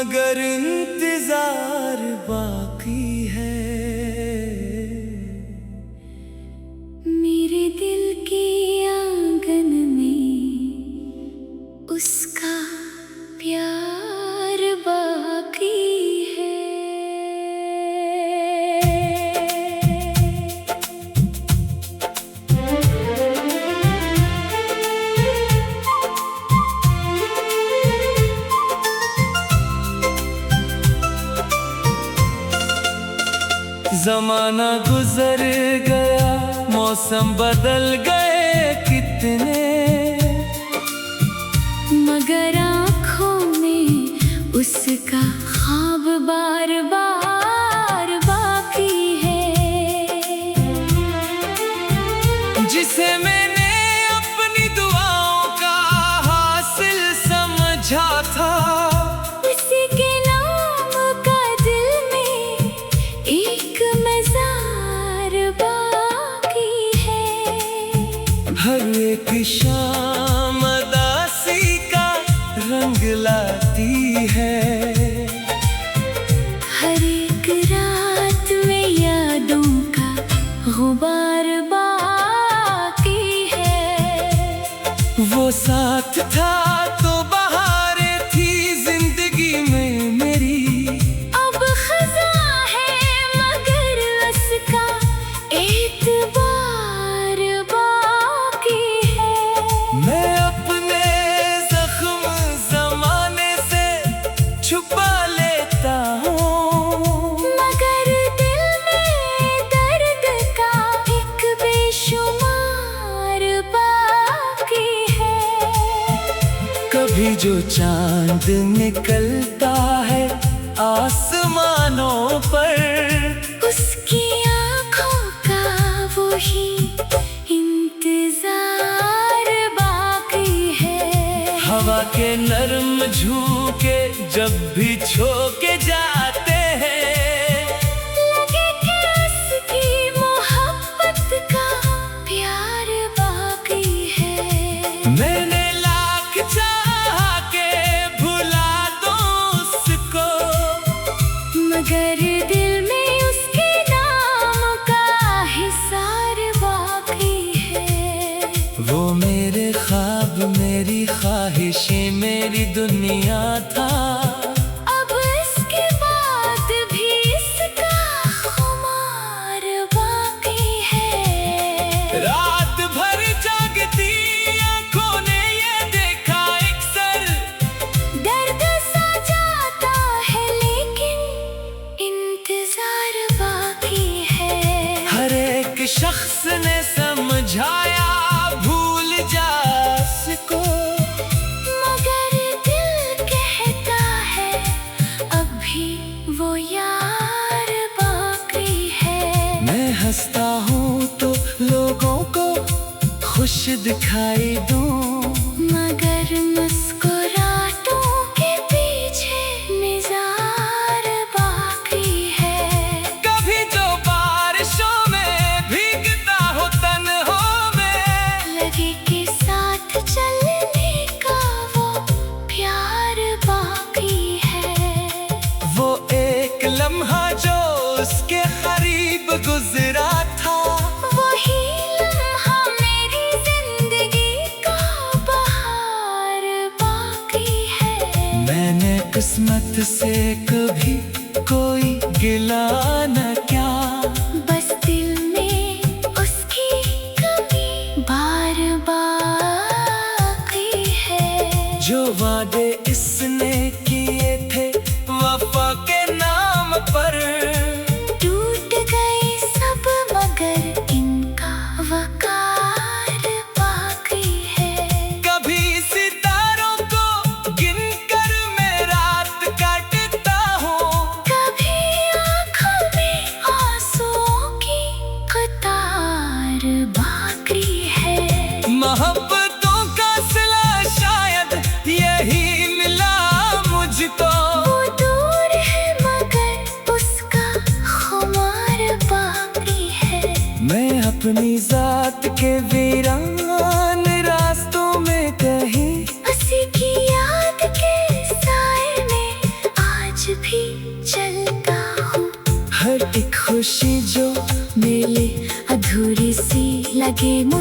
मगर इंतजार बाकी है। मेरे दिल के आंगन में उसका प्यार बाकी है। जमाना गुजर गया, मौसम बदल गए कितने, मगर आँखों में उसका ख्वाब बार बार बाकी है। जिसे मैंने अपनी दुआओं का हासिल समझा था, उसी के नाम का दिल में एक मज़ार बाकी है। हर एक शाम उदासी का रंग लाती है। हर एक रात में यादों का गुबार बाकी है। वो साथ था तो बहारें थी जिंदगी में मेरी, अब खज़ां है मगर उसका एतबार बाकी है। मैं अपने जख्म जमाने से छुपा लेता हूँ, मगर दिल में दर्द का एक बेशुमार बाकी है। कभी जो चांद निकलता है आसमानों पर, उसकी आँखों का वही इंतजार बाकी है। हवा के नर्म झोंके जब भी छोके जाते हैं, लगे कि उसकी मोहब्बत का प्यार बाकी है। मैंने लाख चाहा के भुला दूं उसको, मगर दिल में उसके नाम का हिसार बाकी है। वो मेरे ख्वाब, मेरी ख्वाहिशें, मेरी दुनिया था। अब इसके बाद भी इसका खुमार बाकी है। रात भर जागती आंखों ने ये देखा अक्सर, दर्द सा जाता है लेकिन इंतजार बाकी है। हर एक शख्स ने समझाया भूल जा इसको, मगर दिल कहता है अब भी वो यार बाकी है। मैं हंसता हूँ तो लोगों को खुश दिखाई दूं, मगर मुस्कुराहटों के पीछे निज़ार बाकी है। कभी जो बारिशों में भीगता हो तन्हों में, लगे कि साथ चलने का वो प्यार बाकी है। वो एक लम्हा जो उसके करीब गुजरा था, वही लम्हा मेरी जिंदगी का बहार बाकी है। मैंने किस्मत से कभी कोई गिला न किया, बस दिल में उसकी कमी बार बाकी है। जो वादे इसने किए थे वफा के नाम पर, टूट गए सब मगर इनका वकार बाकी है। कभी सितारों को गिनकर मैं रात काटता हूँ, कभी आँखों में आंसुओं की कतार बाकी है। मोहब्बतों का सिला शायद यही मिला मुझको, वो दूर है मगर उसका खुमार बाकी है। मैं अपनी जात के वीरान रास्तों में कहीं उसी की याद के साए में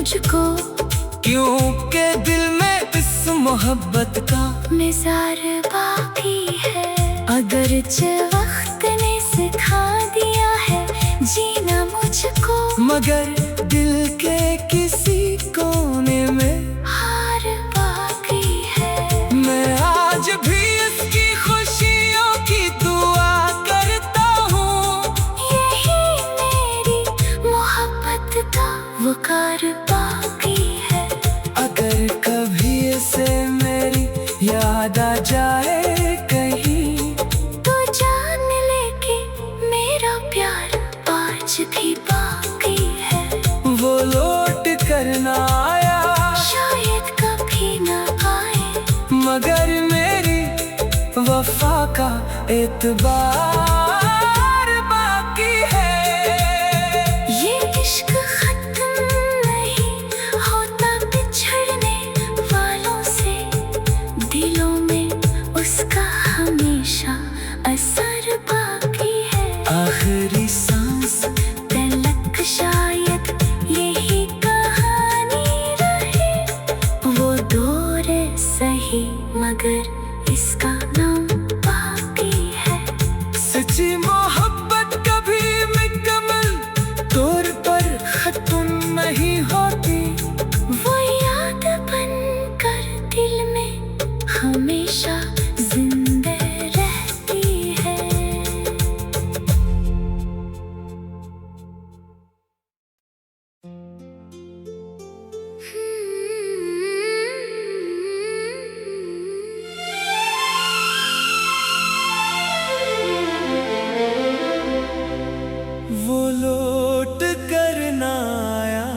मुझको, क्योंकि दिल में इस मोहब्बत का मिज़ार बाकी है। अगरचे वक्त ने सिखा दिया है जीना मुझको, मगर दिल के किसी कोने में हार बाकी है। मैं आज भी इसकी खुशियों की दुआ करता हूँ। यही मेरी मोहब्बत का वकार बाकी है। अगर कभी इसे मेरी याद आ जाए कहीं, तो जान ले कि मेरा प्यार आज भी बाकी है। वो लौट कर ना आया, शायद कभी न आए, मगर मेरी वफा का एतबार बाकी है। ये इश्क खत्म नहीं होता बिछड़ने वालों से, दिलों में उसका हमेशा असर बाकी है। आखिरी सांस तलक शायद यही कहानी रहे, वो दौर सही मगर इसका नाम बाकी है। सच्ची मोहब्बत कभी मुकम्मल तौर पर खत्म नहीं होती। वो याद बन कर दिल में हमेशा जिंदा रहती है। वो लौट कर ना आया,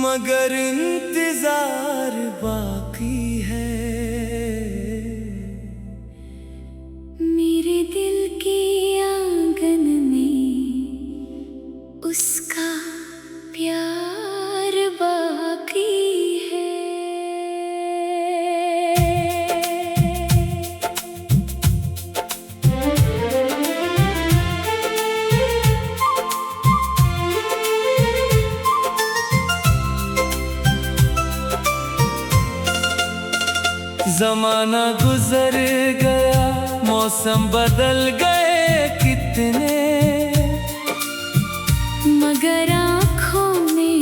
मगर इंतजार बाकी है। मेरे दिल की आंगन में उसका प्यार बाकी है। जमाना गुजर गया, मौसम बदल गए कितने, मगर आँखों में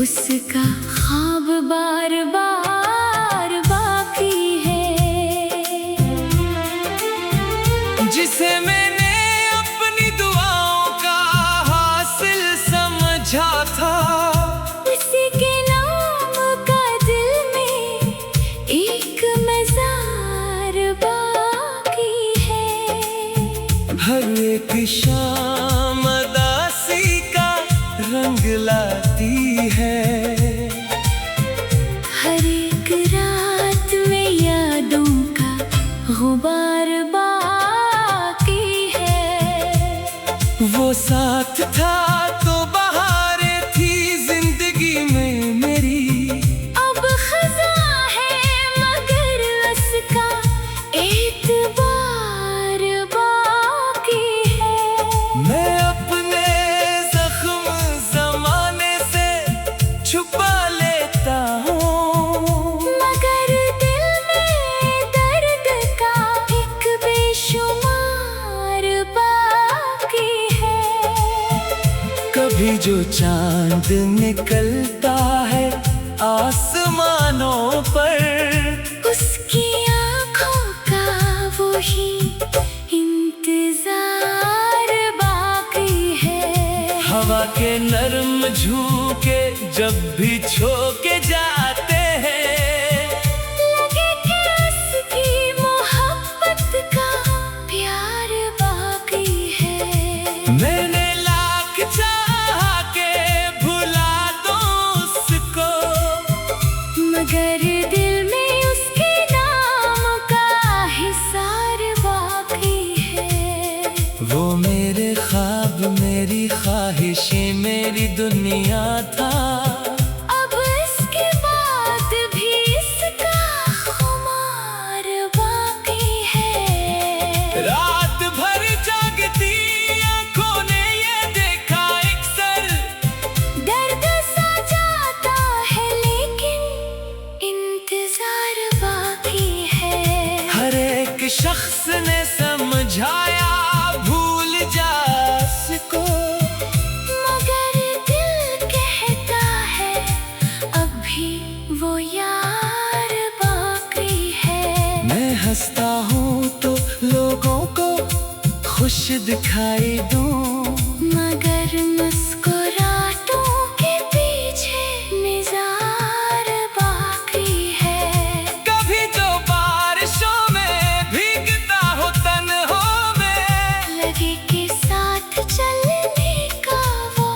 उसका ख्वाब बार बार बाकी है। जिसे मैंने अपनी दुआओं का हासिल समझा था, उसी के नाम का दिल में एक मज़ार बाकी है। हर एक शाम उदासी का रंग लाती है। हर एक रात में यादों का गुबार बाकी है। वो साथ था तो बहारें थी जिंदगी में मेरी, अब खज़ां है मगर उसका एतबार बाकी है। मैं अपने जख्म जमाने से छुपा लेता हूँ, मगर दिल में दर्द का एक बेशुमार बाकी है। कभी जो चांद निकलता है आसमानों पर, उसकी आँखों का वही इंतजार बाकी है। हवा के नर्म झोंके जब भी छोके जाते हैं, लगे कि उसकी मोहब्बत का प्यार बाकी है। मैंने लाख चाहा के भुला दो उसको, मगर दिल में उसके नाम का हिसार बाकी है। वो मेरे ख्वाब मेरी ख्वाहिशें मेरी दुनिया था। अब इसके बाद भी इसका खुमार बाकी है। रात भर जागती आंखों ने ये देखा अक्सर, एक शख्स ने समझाया भूल जा इसको, मगर दिल कहता है अब भी वो यार बाकी है। मैं हंसता हूँ तो लोगों को खुश दिखाई दूं, मगर मुस्कुराहटों के पीछे निज़ार बाकी है। कभी जो बारिशों में भीगता हो तन्हाई में, लगे कि साथ चलने का वो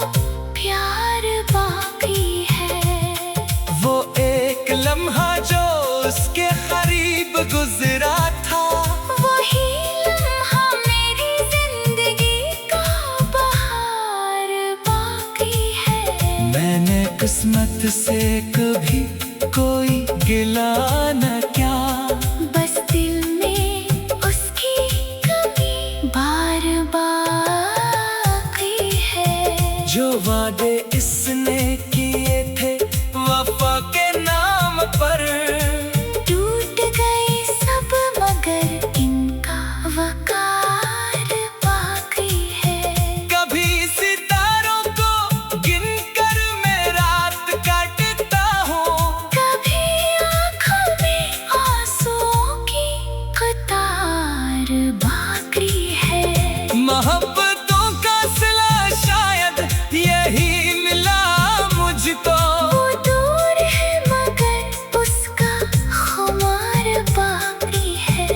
प्यार बाकी है। वो एक लम्हा जो उसके करीब गुजरा था, वही लम्हा मेरी जिंदगी का बहार बाकी है। मैंने किस्मत से कभी कोई गिला न क्या, बस दिल में उसकी कमी बार बाकी है। जो वादे इसने किए थे वफा के नाम पर, टूट गए सब मगर इनका वकार बाकी है। कभी सितारों को गिनकर मैं रात काटता हूँ, कभी आँखों में आंसुओं की कतार बाकी है। मोहब्बतों का सिला शायद यही मिला मुझको, वो दूर है मगर उसका खुमार बाकी है।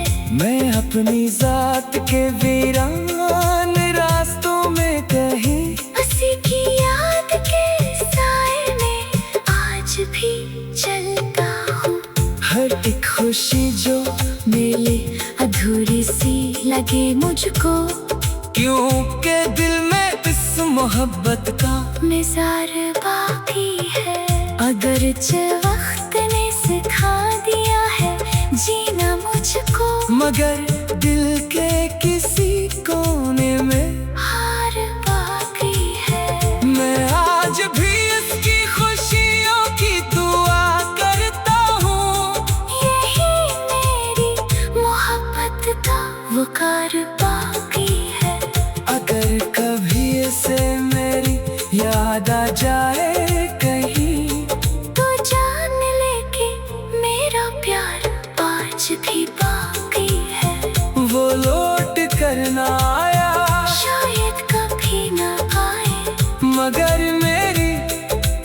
मैं अपनी जात के वीरान रास्तों में कहीं, हंसी की याद के साए में आज भी चलता हूँ। हर एक खुशी जो मिले अधूरी सी लगे मुझको, क्योंकि दिल में इस मोहब्बत का निज़ार बाकी है। अगरचे वक्त ने सिखा दिया है जीना मुझको, मगर दिल के किसी कोने में हार बाकी है। मैं आज भी इसकी खुशियों की दुआ करता हूँ, यही मेरी मोहब्बत का वकार बाकी है। अगर कभी इसे मेरी याद आ जाए कहीं, तो जान ले कि मेरा प्यार आज भी बाकी है। वो लौट कर ना आया शायद कभी न आए, मगर मेरी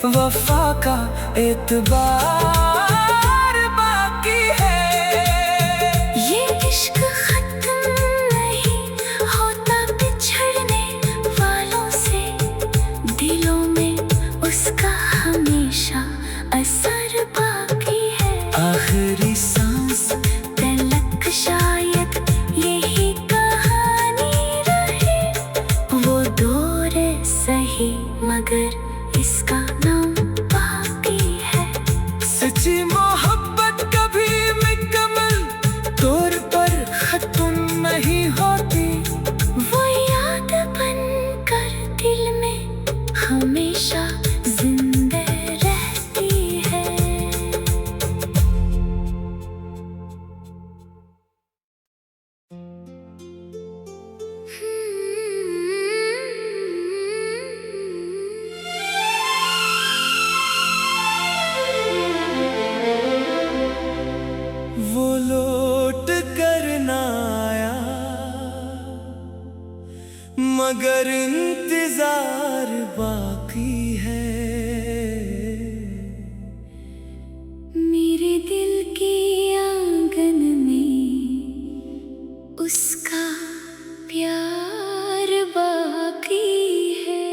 वफा का एतबार बाकी है। ये इश्क खत्म नहीं होता बिछड़ने वालों से, दिलों में उसका हमेशा असर बाकी है। आखिरी सांस तलक शायद यही कहानी रहे, वो दौर सही मगर इसका नाम बाकी है। सच्ची मोहब्बत कभी मुकम्मल तौर पर खत्म नहीं होती, वो याद बनकर दिल में हमेशा जिंदा रहती है। वो लौट कर ना आया मगर इंतजार बाकी है। मेरे दिल के आंगन में उसका प्यार बाकी है।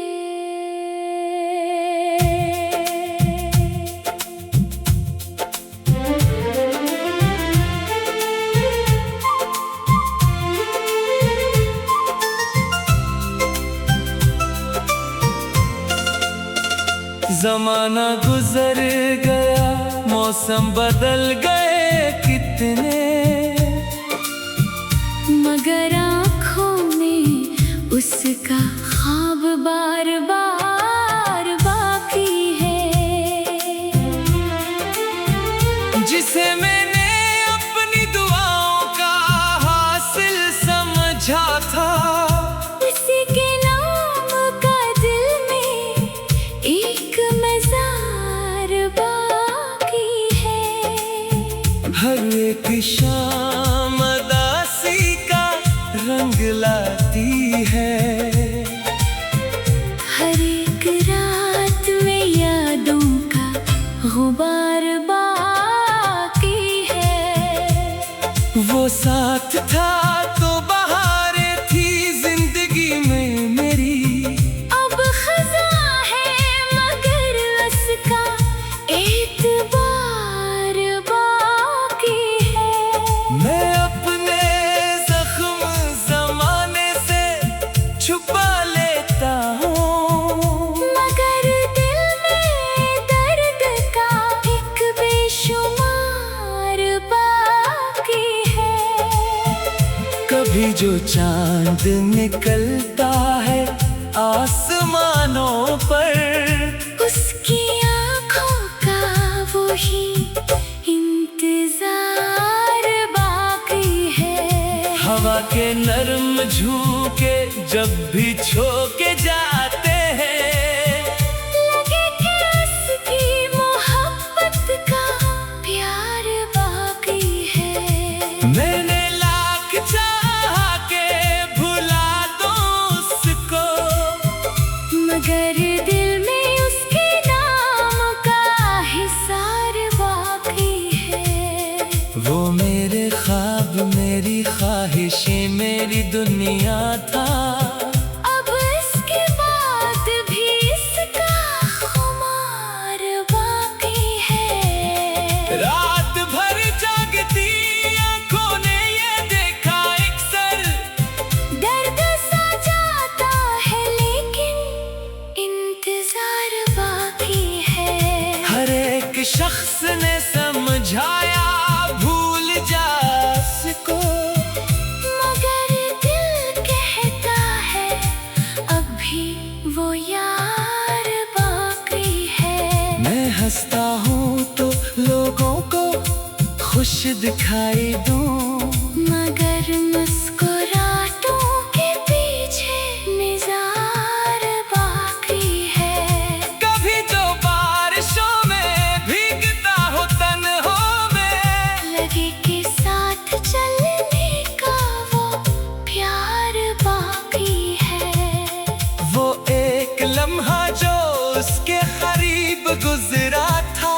जमाना गुजर गया, मौसम बदल गए कितने, मगर आँखों में उसका ख्वाब बार बार बाकी है। जिसे मैंने अपनी दुआओं का हर एक शाम उदासी का रंग लाती है। हर एक रात में यादों का गुबार बाकी है। वो साथ था तो बहारें थी जिंदगी में मेरी। अब खज़ां है मगर उसका एतबार बाकी है। मैं अपने जख्म जमाने से छुपा लेता हूँ, मगर दिल में दर्द का एक बेशुमार बाकी है। कभी जो चांद निकलता है आसमानों पर, उसकी आँखों का वही इंतजार बाकी है। हवा के नर्म झोंके जब भी झोंके जाते हैं, लगे कि उसकी मोहब्बत का प्यार बाकी है। मैंने लाख चाहा के भुला दूं उसको, मगर दिल में उसके नाम का हिसार बाकी है। वो मेरे ख्वाब मेरी ख्वाहिशें मेरी दुनिया था। अब इसके बाद भी इसका खुमार बाकी है। रात भर जागती आंखों ने ये देखा अक्सर, दर्द सा जाता है लेकिन इंतजार बाकी है। हर एक शख्स ने समझाया भूल जा उसको, मगर दिल कहता है अभी वो यार बाकी है। मैं हंसता हूँ तो लोगों को खुश दिखाई दूं, मगर मुस्कुराहटों के पीछे निज़ार बाकी है। कभी जो बारिशों में भीगता हो तन्हों में, लगे कि साथ चलने का वो प्यार बाकी है। वो एक लम्हा जो उसके करीब गुजरा था,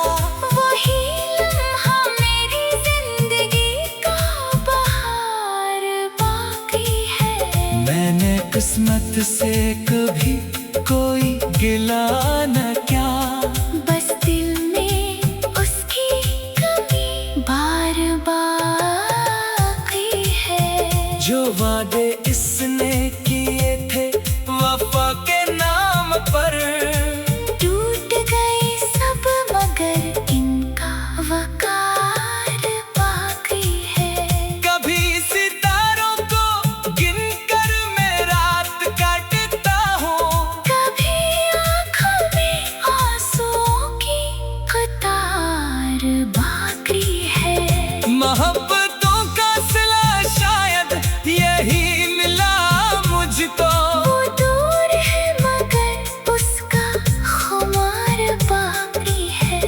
वही लम्हा मेरी जिंदगी का बहार बाकी है। मैंने किस्मत से कभी कोई गिला न किया, बस दिल में उसकी कमी बार बाकी है। जो वादे इसने किए थे वफा के नाम पर, टूट गए सब मगर इनका वकार बाकी है। कभी सितारों को गिनकर मैं रात काटता हूँ, कभी आँखों में आंसुओं की कतार बाकी है। मोहब्बतों का सिला शायद यही मिला मुझको, वो दूर है मगर उसका खुमार बाकी है।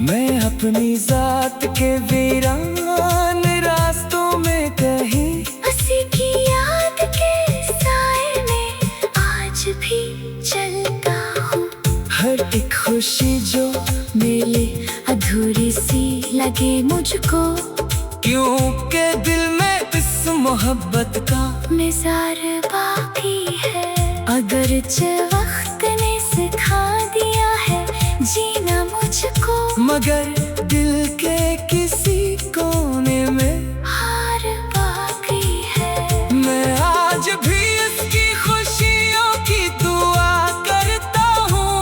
मैं अपनी जात के वीरान रास्तों में कहीं, उसी की याद के साए में आज भी चलता हूँ। हर एक खुशी जो मिले अधूरी सी लगे मुझको, क्योंकि दिल में इस मोहब्बत का निज़ार बाकी है। अगरचे वक्त ने सिखा दिया है जीना मुझको, मगर दिल के किसी कोने में हार बाकी है। मैं आज भी इसकी खुशियों की दुआ करता हूँ।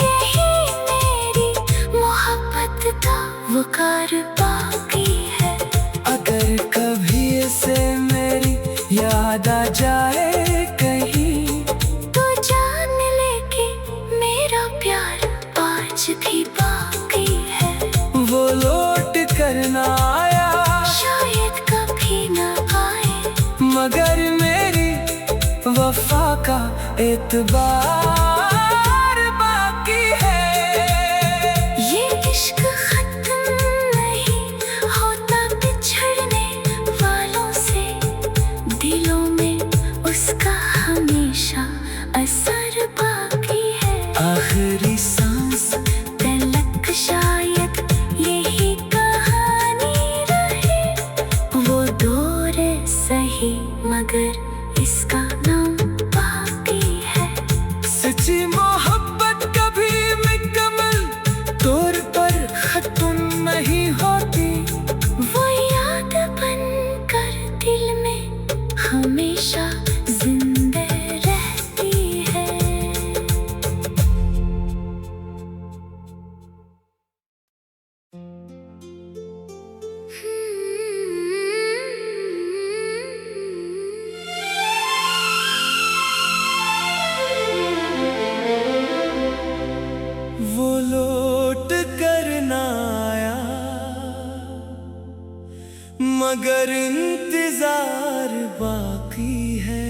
यही मेरी मोहब्बत का वकार बाकी है। अगर कभी इसे मेरी याद आ जाए कहीं, तो जान ले कि मेरा प्यार आज भी बाकी है। वो लौट कर ना आया शायद कभी न आए, मगर मेरी वफा का एतबार बाकी है। ये इश्क खत्म नहीं होता नहीं होती। वो याद बन कर दिल में हमेशा जिंदा रहती है। वो लौट कर ना आया, मगर इंतजार बाकी है।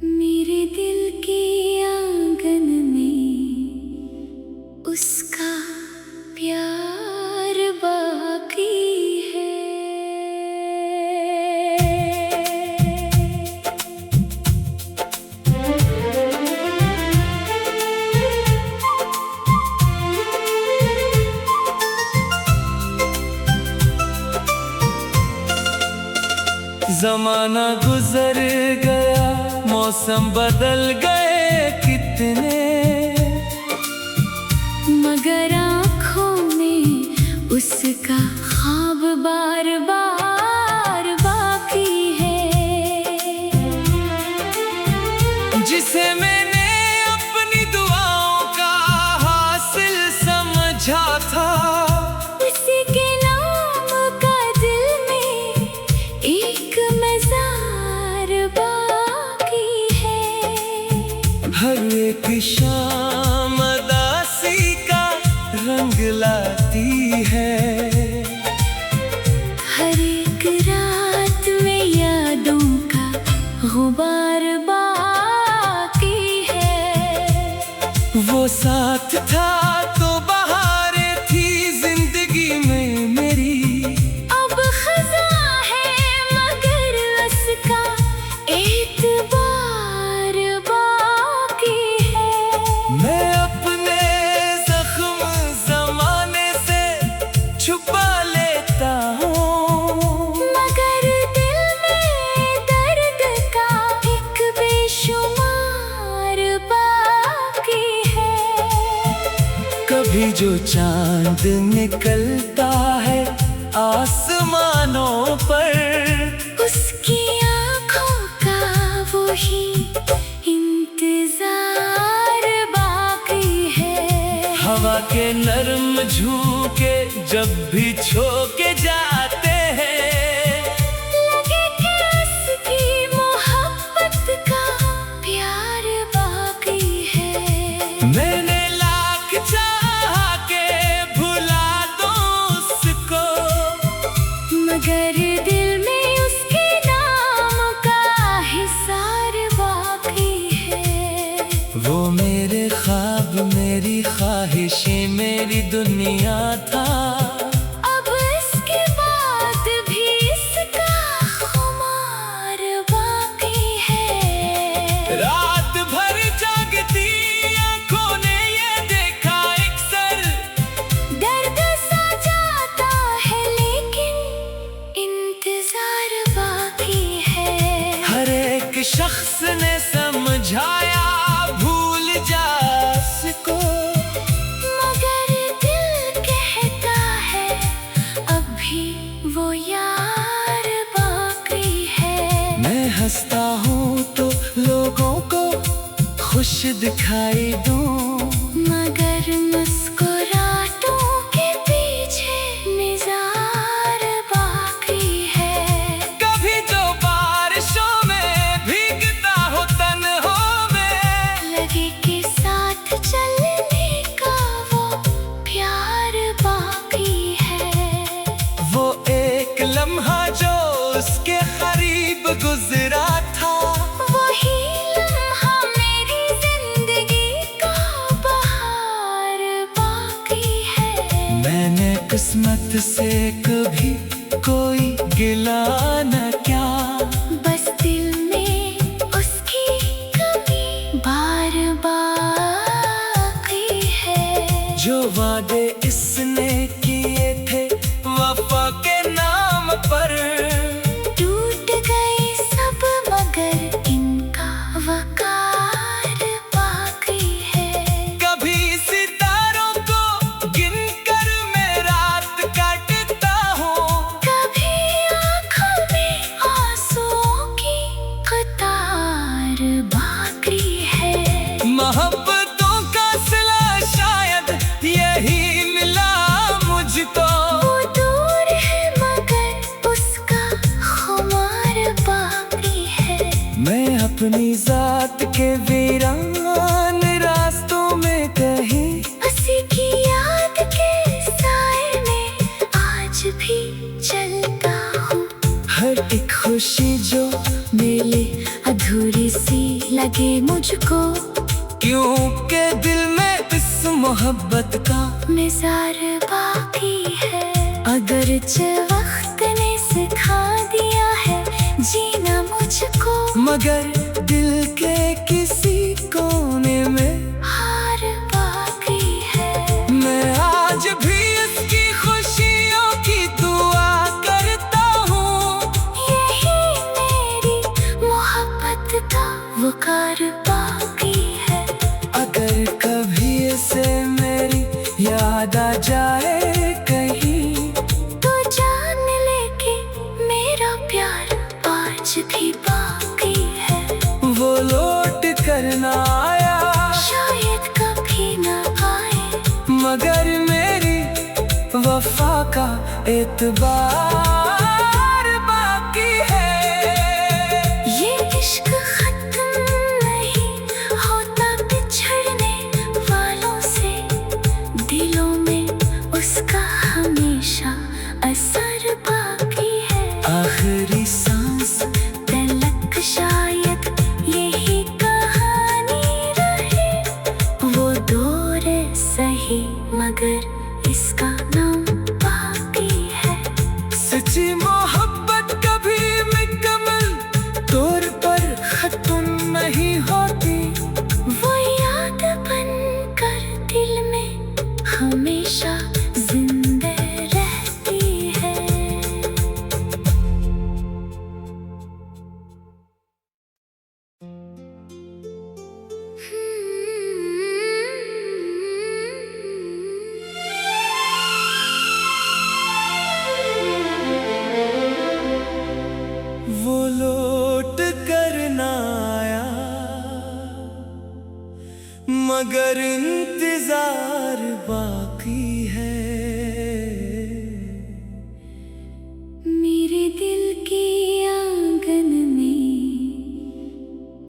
मेरे दिल के आंगन में उसका प्यार बाकी है। जमाना गुजर गया, मौसम बदल गए कितने, मगर आँखों में उसका ख्वाब बार बार बाकी है। जिसे मैंने अपनी दुआओं का हासिल समझा था, उसी के नाम का दिल में एक मज़ार बाकी है। हर एक शाम उदासी का रंग लाती है। हर एक रात में यादों का गुबार बाकी है। वो साथ था तो बहारें थी जिंदगी में मेरी। अब खज़ां है मगर उसका एतबार बाकी है। मैं अपने जख्म जमाने से छुपा लेता हूँ, मगर दिल में दर्द का एक बेशुमार बाकी है। कभी जो चांद निकलता है आसमानों पर, उसकी आँखों का वही इंतजार बाकी है। हवा के नर्म झोंके जब भी छोके जाते हैं, लगे कि उसकी मोहब्बत का प्यार बाकी है। मैंने लाख चाहा के भुला दूं उसको, मगर दिल में उसके नाम का हिसार बाकी है। वो मेरे ख्वाब, मेरी ख्वाहिशें, मेरी दुनिया था। अब इसके बाद भी इसका खुमार बाकी है। रात भर जागती आंखों ने ये देखा अक्सर, दर्द सा जाता है लेकिन इंतजार बाकी है। हर एक शख्स ने समझाया भूल जा उसको, मगर दिल कहता है अभी वो यार बाकी है। मैं हंसता हूँ तो लोगों को खुश दिखाई दूं, मगर मुस्कुराहटों के पीछे निज़ार बाकी है। कभी जो बारिशों में भीगता हो तन्हों में, लगे कि साथ चलने का वो प्यार बाकी है। वो एक लम्हा जो उसके करीब गुजरा था, वही लम्हा मेरी जिंदगी का बहार बाकी है। मैंने किस्मत से कभी कोई गिला न क्या, बस दिल में उसकी कमी बार बाकी है। जो वादे इसने किए थे वफा के नाम पर, टूट गए सब मगर इनका वकार बाकी है। कभी सितारों को के वीरान रास्तों में कहीं, उसी की याद के साए में आज भी चलता हूँ। हर एक खुशी जो मिले अधूरी सी लगे मुझको, क्योंकि दिल में इस मोहब्बत का मिज़ार बाकी है। अगरच वक्त ने सिखा दिया है जीना मुझको, मगर दिल के किसी कोने में हार बाकी है। मैं आज भी इसकी खुशियों की दुआ करता हूँ। यही मेरी मोहब्बत का वकार बाकी है। अगर कभी इसे मेरी याद आ जाए कहीं, तो जान ले कि मेरा प्यार आज भी बाकी है। वो लौट कर ना आया, शायद कभी न आए, मगर मेरी वफा का एतबार बाकी है। ये इश्क खत्म नहीं होता बिछड़ने वालों से, दिलों में उसका हमेशा असर बाकी है। आखिरी सांस तलक शायद यही कहानी रहे, वो दौर सही मगर इसका नाम बाकी है। सच्ची मोहब्बत कभी मुकम्मल तौर पर खत्म नहीं होती, वो याद बन कर दिल में हमेशा जिंदा रहती है। वो लौट कर ना आया, मगर इंतजार बाकी है। मेरे दिल की आंगन में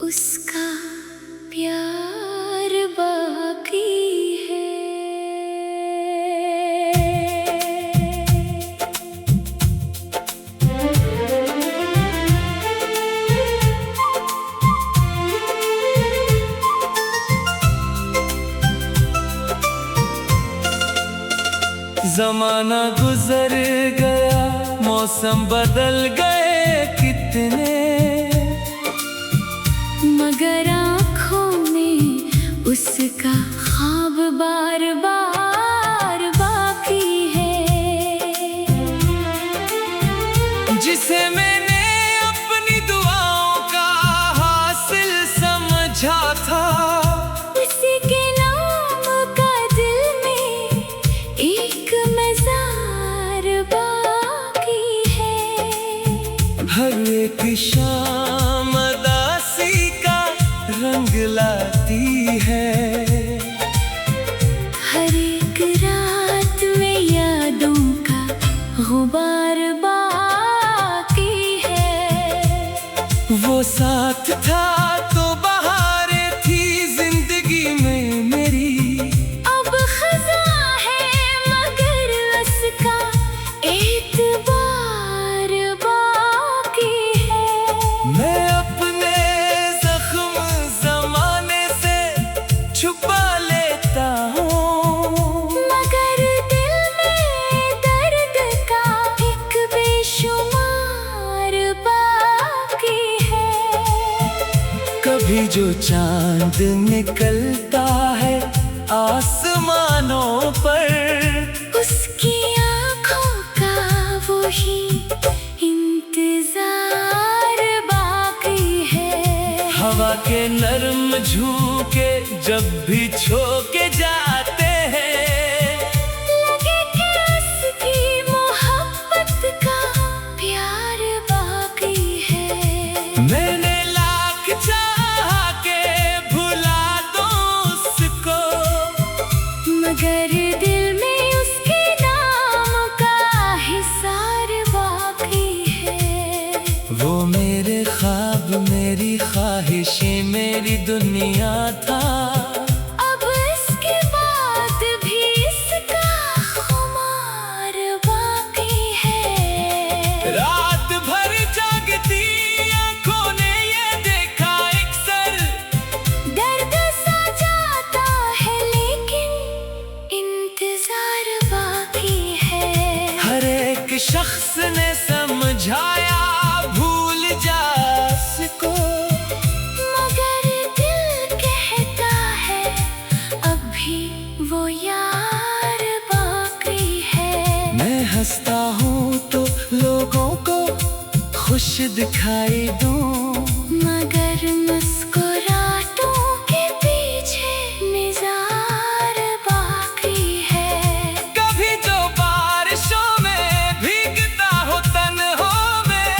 उसका प्यार बाकी है। जमाना गुजर गया, मौसम बदल गए कितने, मगर आँखों में उसका ख्वाब बार बार बाकी है। जिसे मैंने अपनी दुआओं का हासिल समझा था, उसी के नाम का दिल में एक मज़ार बाकी है। हर एक शाम उदासी का रंग लाती है, हर एक रात में यादों का गुबार बाकी है। वो साथ था तो बहारें थी जिंदगी में मेरी, अब खज़ा है मगर उसका एतबार बाकी है। मैं अपने जख्म जमाने से छुपा लेता हूँ, मगर दिल में दर्द का एक बेशुमार बाकी है। कभी जो चांद निकलता है आसमानों पर, उसकी आँखों का वही इंतजार बाकी है। हवा के नर्म झोंके जब भी छोके जाते हैं, लगे कि उसकी मोहब्बत का प्यार बाकी है। मैंने लाख चाहा के भुला दो उसको, मगर दिल में उसके नाम का हिसार बाकी है। वो मेरे ख्वाब मेरी ख्वाहिशें मेरी दुनिया समझाया भूल जा सको, मगर दिल कहता है अब भी वो यार बाकी है। मैं हंसता हूँ तो लोगों को खुश दिखाई दूं, मगर मुस्कुराहटों के पीछे निज़ार बाकी है। कभी जो बारिशों में भीगता हो तन्हाई में,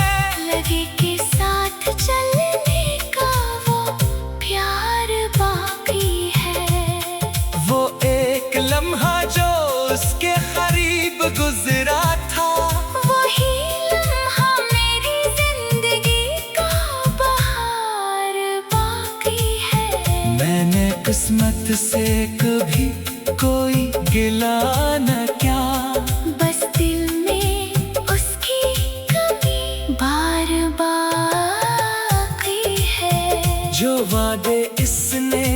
लगे कि साथ चलने का वो प्यार बाकी है। वो एक लम्हा जो उसके करीब गुजरा था, वही लम्हा मेरी जिंदगी का बहार बाकी है। मैंने किस्मत से कभी कोई गिला न क्या, बस दिल में उसकी कमी बार बाकी है। जो वादे इसने